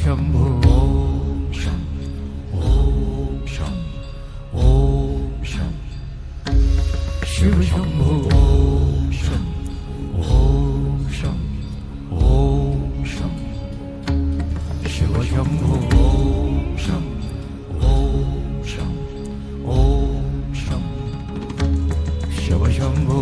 शंभो ओम शं ओम शं ओम शं शिव शंभो ओम शं ओम शं ओम शं शिव शंभो ओम शं ओम शं ओम शं शिव शंभो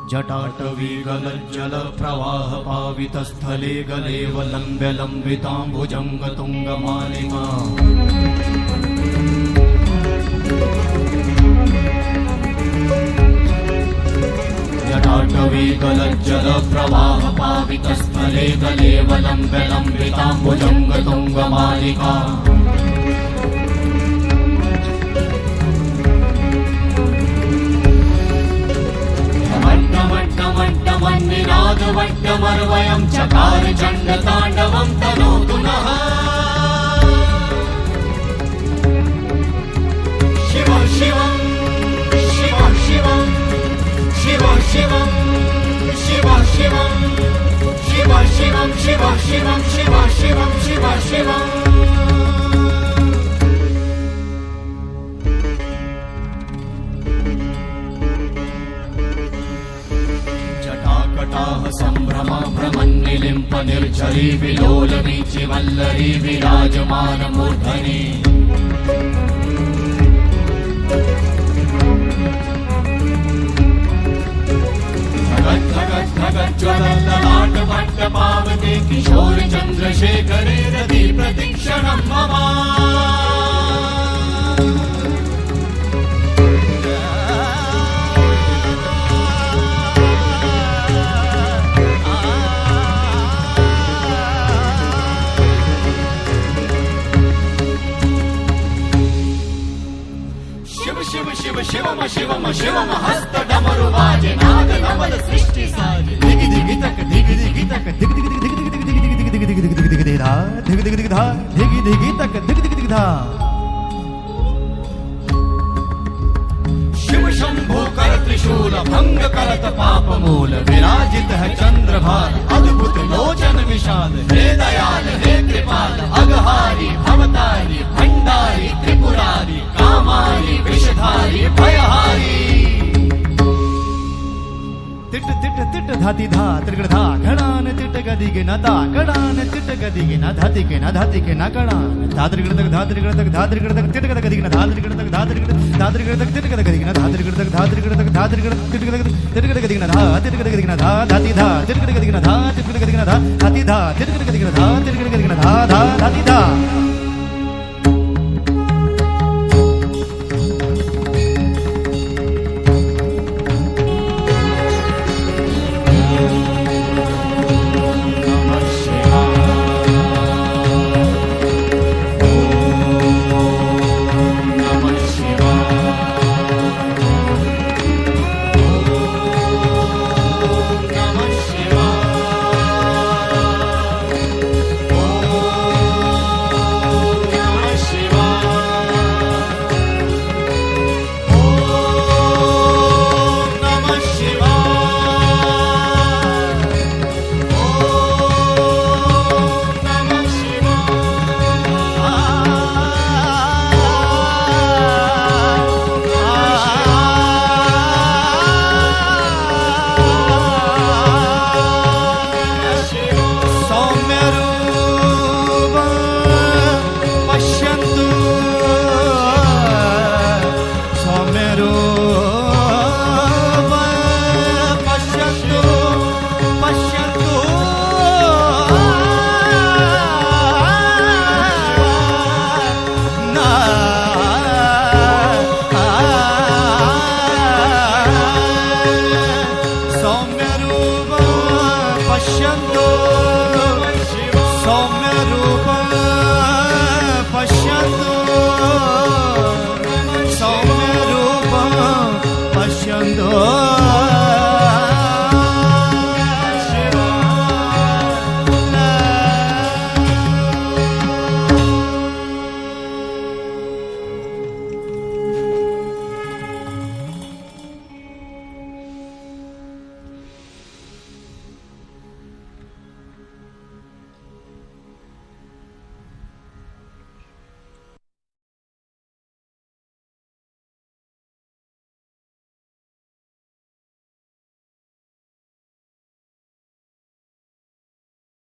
जटाटवी गलज्जल प्रवाह पावितस्थले गलेव लम्ब्य लम्बिताम्बुजंग तुंगमालिमा जटाटवी गलज्जल प्रवाह पावितस्थले गलेव लम्ब्य लम्बिताम्बुजंग तुंगमालिका वट्टमर्वयं चकार चण्डताण्डवं तनोतु नः शिव शिवं शिव शिवं शिव शिवं शिव शिवं शिव शिवं शिव शिवं शिव शिवं शिव शिवं संभ्रमा भ्रमन्निलिम्प निर्झरी विलोल वीचि वल्लरी विराजमान मूर्धनि धगत् धगत् धगत् ज्वलल्ललाट वट्ट पावते किशोर चन्द्रशेखरे रति प्रतीक्षणं मम शिव शिवम शिवम शिवम हस्त डमरु वाजे नाद नवल सृष्टि साजे दिगि दिगि तक दिगि दिगि तक दिगि दिगि दिगि दिगि दिगि दिगि दिगि दिगि दिगि धा दिगि दिगि दिगि धा दिगि दिगि तक दिगि दिगि दिगि धा शिव शंभो कर त्रिशूल भंग करत पाप मूल विराजित है चंद्रभार अद्भुत लोचन विशाल हे दयाल हे कृपाल अगहारी भवतारी भंडारी त्रिपुरारी कामारी विषधारी भयहारी तिट तिट तिट धाति धा त्रिगण धा घणान तिट गदि के न ता घणान तिट गदि के न धाति के न धाति के न घणान धात्रिगण तक धात्रिगण तक धात्रिगण तक तिट गद गदि के न धात्रिगण तक धात्रिगण तक तिट गद गदि के न धात्रिगण तक धात्रिगण तक धात्रिगण तिट गद गदि के न धा तिट गद गदि के न धा धाति धा तिट गद गदि के न धा तिट गद गदि के न धा धाति धा तिट गद गदि के न धा तिट गद गदि के न धा धा धाति धा